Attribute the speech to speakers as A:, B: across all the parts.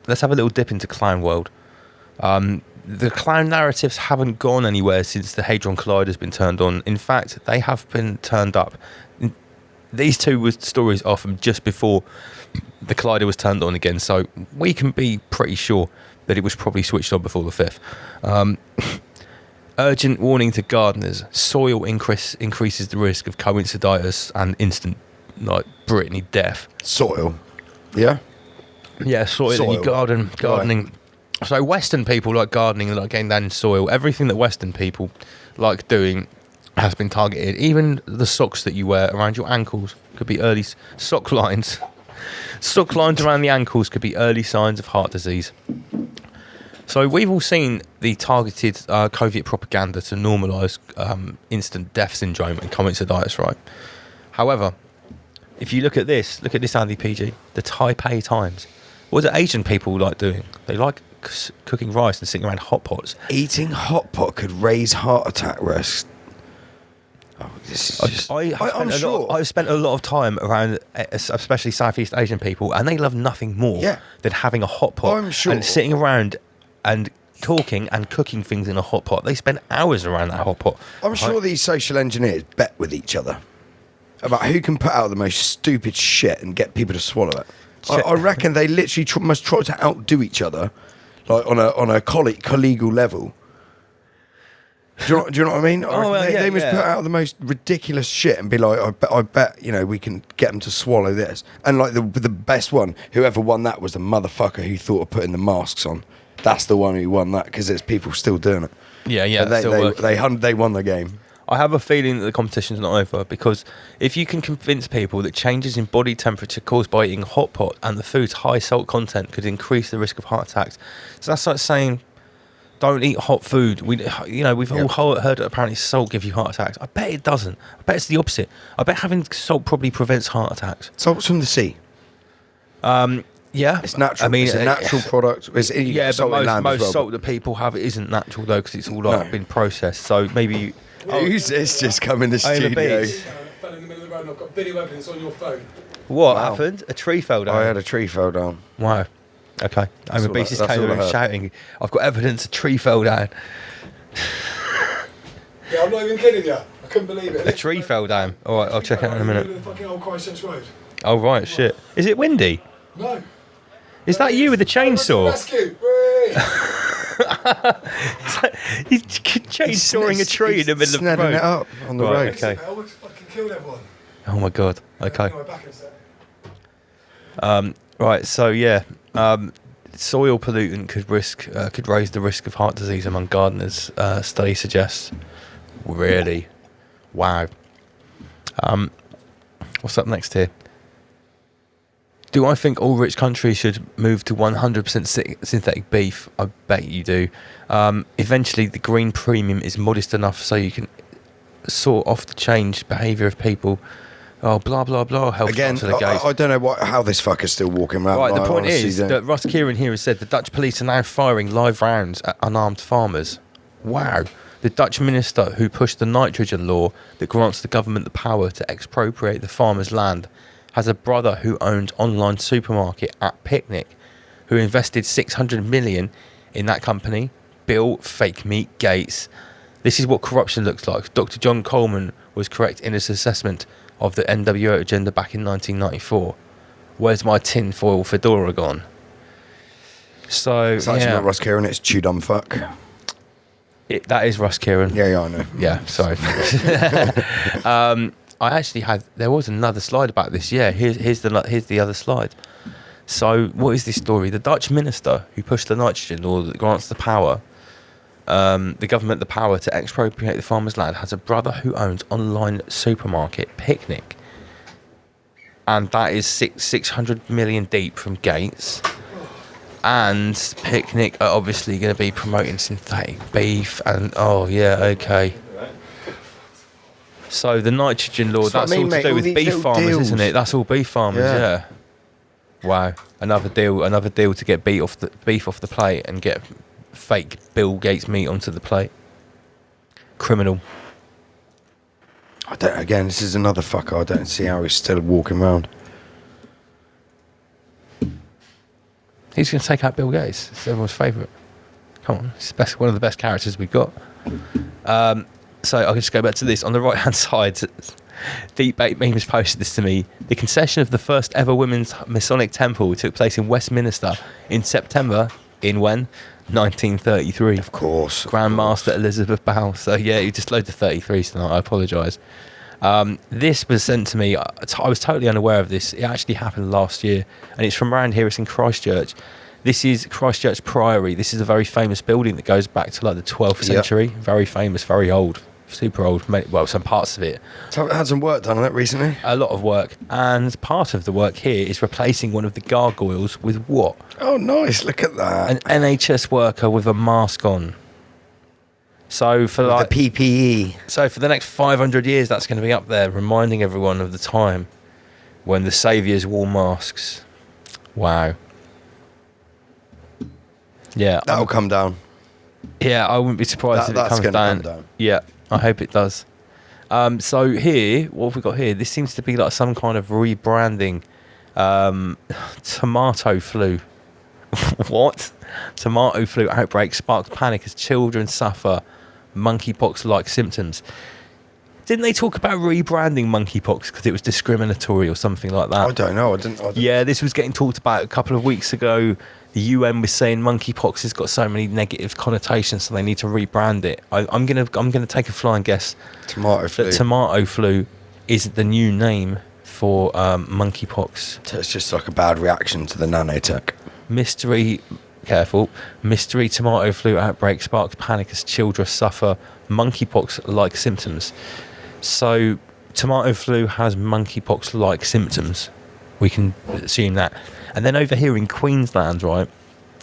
A: let's have a little dip into Clownworld. The clown narratives haven't gone anywhere since the Hadron Collider has been turned on. In fact, they have been turned up. These two stories are from just before the Collider was turned on again, so we can be pretty sure that it was probably switched on before the 5th. Urgent warning to gardeners. Soil increases the risk of coinciditis and instant, like, Brittany death.
B: Soil? Yeah?
A: Yeah, soil. In your gardening. Right. So Western people like gardening and like getting down in soil. Everything that Western people like doing has been targeted. Even the socks that you wear around your ankles could be early sock lines. Sock lines around the ankles could be early signs of heart disease. So we've all seen the targeted COVID propaganda to normalise instant death syndrome and coinciditis, right? However, if you look at this Andy PG, the Taipei Times. What do Asian people like doing? They like cooking rice and sitting around hot pots.
B: Eating hot pot could raise heart attack risk. Oh, this is just...
A: I've spent a lot of time around, especially Southeast Asian people, and they love nothing more than having a hot pot and sitting around and talking and cooking things in a hot pot. They spend hours around that hot pot.
B: I'm sure these social engineers bet with each other about who can put out the most stupid shit and get people to swallow it. I reckon they literally must try to outdo each other, like on a collegial level. Do you know what I mean? They must put out the most ridiculous shit and be like, I bet we can get them to swallow this. And like the best one, whoever won that was the motherfucker who thought of putting the masks on. That's the one who won that because there's people still doing it.
A: Yeah.
B: They won the game.
A: I have a feeling that the competition's not over, because if you can convince people that changes in body temperature caused by eating a hot pot and the food's high salt content could increase the risk of heart attacks, so that's like saying don't eat hot food. We've all heard that apparently salt gives you heart attacks. I bet it doesn't. I bet it's the opposite. I bet having salt probably prevents heart attacks.
B: Salt's from the sea.
A: Yeah,
B: it's natural. I mean, it's a natural product.
A: But most salt that people have isn't natural though, because it's all been processed. So maybe.
B: Who's this just come in the studio?
C: I fell in the middle of the road and I've got video evidence on your phone.
A: What happened? A tree fell down?
B: I had a tree fell down.
A: Wow. Okay. Amy Beast came over shouting, I've got evidence a tree fell down.
C: Yeah, I'm not even kidding you. I couldn't believe it.
A: A tree fell down? Alright, I'll check it out in a minute.
C: The fucking old Christchurch Road.
A: Oh, right, shit. Is it windy?
C: No.
A: Is that you with the chainsaw?
C: Rescue!
A: He's chainsawing a tree in the middle of the road.
B: It up on the road.
A: Okay.
C: I almost fucking killed everyone.
A: Oh my god. Okay.
C: Anyway,
A: Right. So soil pollutant could raise the risk of heart disease among gardeners. Study suggests. Really? Wow. What's up next here? Do I think all rich countries should move to 100% synthetic beef? I bet you do. Eventually, the green premium is modest enough so you can sort off the changed behaviour of people. Oh, blah, blah, blah.
B: Again, I don't know how this fucker's still walking around.
A: Right, the point is that Russ Kieran here has said the Dutch police are now firing live rounds at unarmed farmers. Wow. The Dutch minister who pushed the nitrogen law that grants the government the power to expropriate the farmer's land has a brother who owns online supermarket at Picnic, who invested 600 million in that company. Bill Fake Meat Gates. This is what corruption looks like. Dr. John Coleman was correct in his assessment of the NWO agenda back in 1994. Where's my tinfoil fedora gone? So
B: it's actually not Russ Kieran, it's Chew Dumb Fuck.
A: That is Russ Kieran.
B: Yeah, I know.
A: Yeah, sorry. I actually there was another slide about this. Yeah, here's the other slide. So what is this story? The Dutch minister who pushed the nitrogen law that grants the power, the government the power to expropriate the farmer's land, has a brother who owns online supermarket Picnic, and that is 600 million deep from Gates. And Picnic are obviously going to be promoting synthetic beef, and so the nitrogen law, that's all to do with beef farmers, isn't it? That's all beef farmers, yeah. Wow, another deal to get beef off the plate and get fake Bill Gates meat onto the plate. Criminal.
B: This is another fucker. I don't see how he's still walking around.
A: Who's going to take out Bill Gates? It's everyone's favourite. Come on, it's one of the best characters we've got. So I can just go back to this. On the right-hand side, Deep Bait Memes posted this to me. The concession of the first ever women's Masonic temple took place in Westminster in September in when? 1933.
B: Of course.
A: Grand Master Elizabeth Bow. So yeah, you just load the 33s tonight. I apologise. This was sent to me. I was totally unaware of this. It actually happened last year, and it's from around here. It's in Christchurch. This is Christchurch Priory. This is a very famous building that goes back to like the 12th century. Very famous, very old, super old. Well, some parts of it.
B: So had some work done on it recently.
A: A lot of work, and part of the work here is replacing one of the gargoyles with what?
B: Oh, nice! Look at that.
A: An NHS worker with a mask on. So for
B: With the PPE.
A: So for the next 500 years, that's going to be up there, reminding everyone of the time when the saviours wore masks. Wow. Yeah,
B: That'll come down.
A: Yeah, I wouldn't be surprised if it comes down.
B: Come down.
A: Yeah, I hope it does. So here, what have we got here? This seems to be like some kind of rebranding. Tomato flu. What? Tomato flu outbreak sparks panic as children suffer monkeypox-like symptoms. Didn't they talk about rebranding monkeypox because it was discriminatory or something like that?
B: I don't know. I didn't.
A: Yeah, this was getting talked about a couple of weeks ago. The UN was saying monkeypox has got so many negative connotations, so they need to rebrand it. I'm gonna take a flying guess.
B: Tomato flu.
A: That tomato flu is the new name for monkeypox.
B: So it's just like a bad reaction to the nanotech.
A: Mystery tomato flu outbreak sparks panic as children suffer monkeypox-like symptoms. So tomato flu has monkeypox-like symptoms. We can assume that. And then over here in Queensland, right,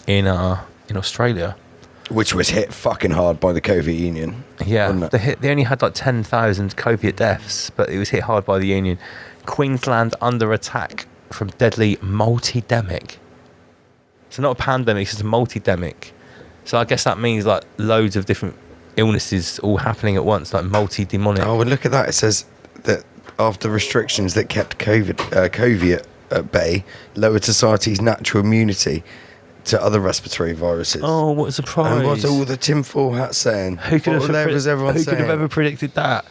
A: in Australia,
B: Which was hit fucking hard by the COVID union.
A: yeah,
B: wasn't it?
A: they only had like 10,000 COVID deaths, but it was hit hard by the union. Queensland under attack from deadly multi-demic. So not a pandemic, it's just a multi-demic. So I guess that means like loads of different illnesses all happening at once, like multi-demonic.
B: Oh, and look at that. It says that after restrictions that kept COVID at bay, lowered society's natural immunity to other respiratory viruses.
A: Oh, what a surprise.
B: And what's all the tinfoil hats saying?
A: Who could
B: What was everyone
A: who
B: saying?
A: could have ever predicted that?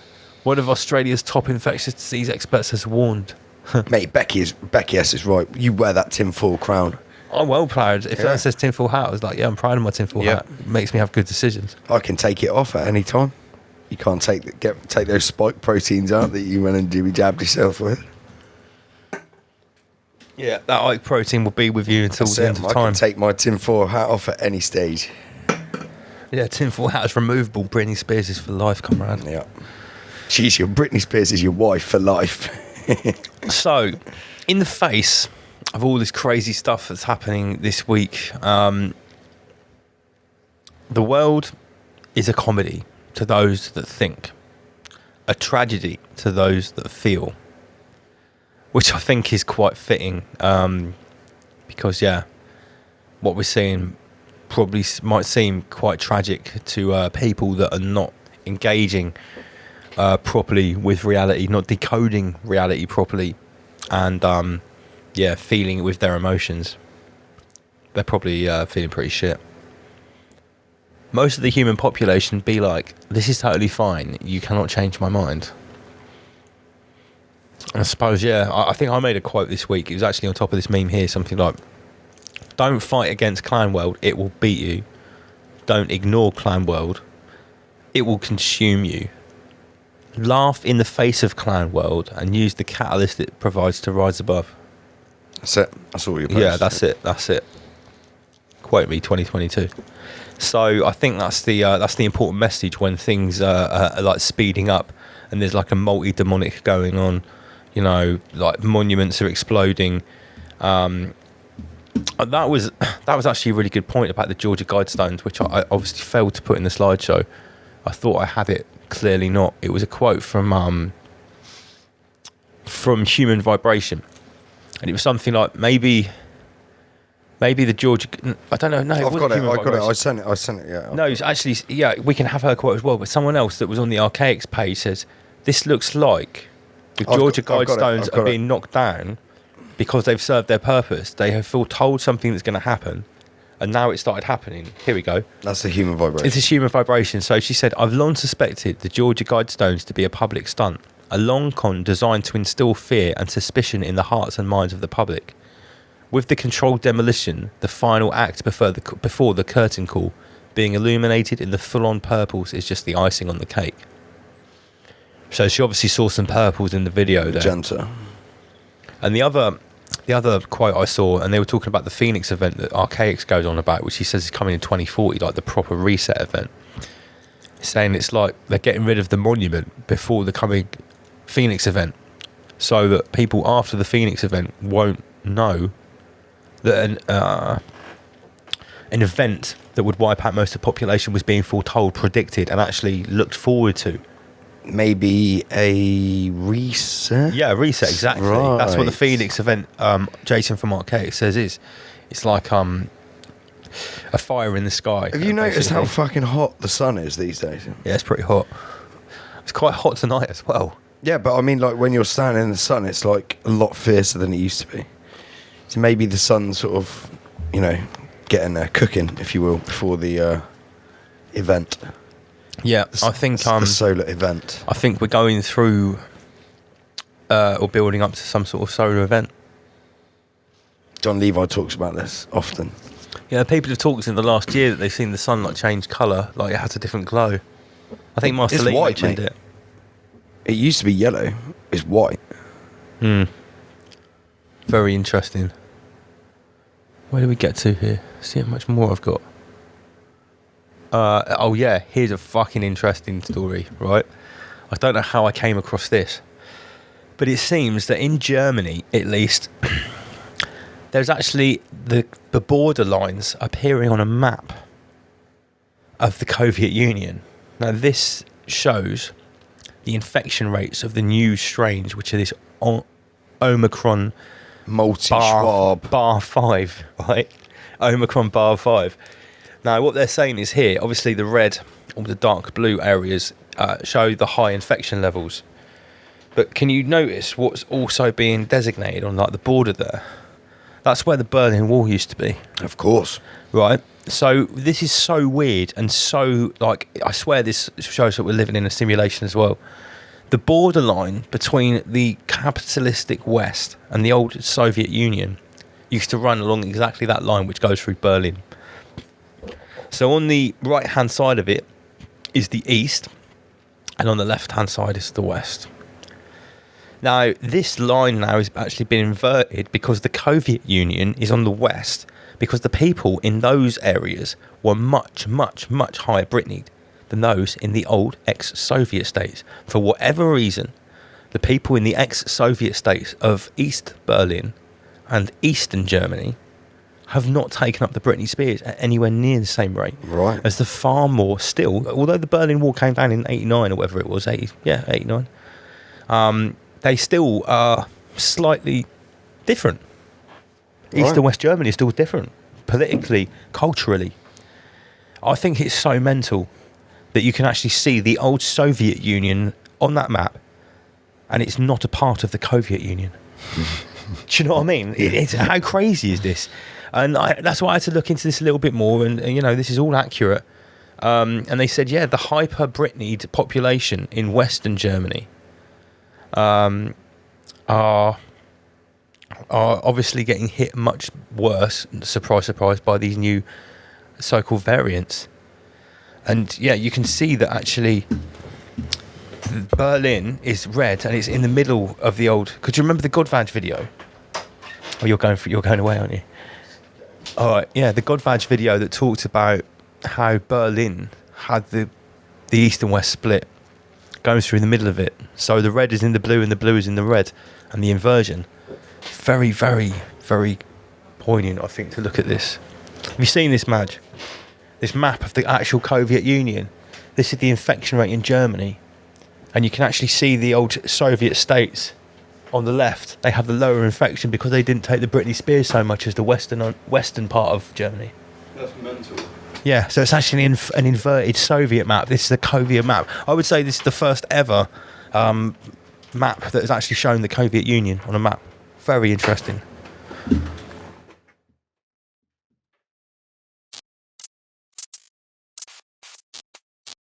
A: One of Australia's top infectious disease experts has warned.
B: Mate, Becky S is right. You wear that tinfoil crown.
A: I'm well proud. If
B: Yeah.
A: that says tinfoil hat, I was like, yeah, I'm proud of my tinfoil
B: Yeah.
A: hat. It makes me have good decisions.
B: I can take it off at any time. You can't take those spike proteins out that you went and jabbed yourself with.
A: Yeah, that Ike protein will be with you until
B: That's
A: the
B: it.
A: end of
B: I
A: time.
B: can take my tinfoil hat off at any stage.
A: Yeah, tinfoil hat is removable. Britney Spears is for life, comrade.
B: Yeah. Britney Spears is your wife for life.
A: So, in the face of all this crazy stuff that's happening this week, the world is a comedy to those that think, a tragedy to those that feel, which I think is quite fitting, because, yeah, what we're seeing probably might seem quite tragic to people that are not engaging properly with reality, not decoding reality properly, and feeling it with their emotions. They're probably feeling pretty shit. Most of the human population be like, this is totally fine, you cannot change my mind. I suppose, yeah, I think I made a quote this week. It was actually on top of this meme here, something like, don't fight against Clownworld, it will beat you. Don't ignore Clownworld, it will consume you. Laugh in the face of Clownworld and use the catalyst it provides to rise above.
B: That's it. That's all you post.
A: Yeah, that's it. Quote me, 2022. So I think that's the important message when things are like speeding up and there's like a multi-demonic going on. You know, like monuments are exploding. That was actually a really good point about the Georgia Guidestones, which I obviously failed to put in the slideshow. I thought I had it, clearly not. It was a quote from Human Vibration, and it was something like maybe the Georgia. I don't know. No,
B: I've got it.
A: Human
B: I got it.
A: Vibration.
B: I sent it. Yeah.
A: No, it's actually, yeah, we can have her quote as well. But someone else that was on the Archaics page says, "This looks like the Georgia
B: I've got it.
A: Guidestones are being knocked down because they've served their purpose. They have foretold something that's going to happen, and now it started happening. Here we go.
B: That's the human vibration.
A: It's a human vibration. So she said, I've long suspected the Georgia Guidestones to be a public stunt, a long con designed to instill fear and suspicion in the hearts and minds of the public. With the controlled demolition, the final act before the curtain call, being illuminated in the full-on purples is just the icing on the cake. So she obviously saw some purples in the video there.
B: Magenta.
A: And the other quote I saw, and they were talking about the Phoenix event that Archaics goes on about, which he says is coming in 2040, like the proper reset event. Saying it's like they're getting rid of the monument before the coming Phoenix event, so that people after the Phoenix event won't know that an event that would wipe out most of the population was being foretold, predicted, and actually looked forward to.
B: Maybe a reset?
A: Yeah, a reset, exactly.
B: Right.
A: That's what the Phoenix event, Jason from Archaic says is. It's like a fire in the sky.
B: Have you noticed
A: basically.
B: how fucking hot the sun is these days?
A: Yeah, it's pretty hot. It's quite hot tonight as well.
B: Yeah, but I mean, like, when you're standing in the sun, it's like a lot fiercer than it used to be. So maybe the sun's sort of, getting cooking, if you will, before the event.
A: Yeah, I think
B: the solar event.
A: I think we're going through or building up to some sort of solar event.
B: John Levi talks about this often.
A: Yeah, people have talked in the last year that they've seen the sun like change colour, like it has a different glow. I think Master
B: It's
A: Lee
B: white,
A: mentioned
B: mate.
A: it.
B: It used to be yellow. It's white.
A: Very interesting. Where do we get to here? See how much more I've got. Oh yeah, here's a fucking interesting story, right? I don't know how I came across this, but it seems that in Germany, at least, there's actually the border lines appearing on a map of the Soviet Union. Now this shows the infection rates of the new strain, which are this Omicron
B: Multi-Schwab.
A: bar 5, right? Omicron bar 5. Now, what they're saying is here, obviously the red or the dark blue areas show the high infection levels. But can you notice what's also being designated on like the border there? That's where the Berlin Wall used to be.
B: Of course.
A: Right? So this is so weird and so, like, I swear this shows that we're living in a simulation as well. The borderline between the capitalistic West and the old Soviet Union used to run along exactly that line which goes through Berlin. So on the right-hand side of it is the East, and on the left-hand side is the West. Now, this line now has actually been inverted because the Soviet Union is on the West, because the people in those areas were much, much, much higher Brittany than those in the old ex-Soviet states. For whatever reason, the people in the ex-Soviet states of East Berlin and Eastern Germany have not taken up the Britney Spears at anywhere near the same rate.
B: Right.
A: As the far more still, although the Berlin Wall came down in 89 or whatever it was, 89, they still are slightly different. East
B: Right.
A: and West Germany is still different, politically, culturally. I think it's so mental that you can actually see the old Soviet Union on that map, and it's not a part of the Soviet Union. Do you know what I mean? It's, how crazy is this? And that's why I had to look into this a little bit more, and this is all accurate. And they said, yeah, the hyper-Britneyed population in Western Germany are obviously getting hit much worse, surprise, surprise, by these new so-called variants. And yeah, you can see that actually Berlin is red, and it's in the middle of the old. Could you remember the Godvag video? Oh, you're going away, aren't you? All right, yeah, the Godvag video that talked about how Berlin had the east and west split, going through the middle of it. So the red is in the blue, and the blue is in the red, and the inversion. Very, very, very poignant, I think, to look at this. Have you seen this, Madge? This map of the actual Soviet Union. This is the infection rate in Germany. And you can actually see the old Soviet states on the left. They have the lower infection because they didn't take the Britney Spears so much as the western part of Germany.
B: That's mental.
A: Yeah, so it's actually an inverted Soviet map. This is the Soviet map. I would say this is the first ever map that has actually shown the Soviet Union on a map. Very interesting.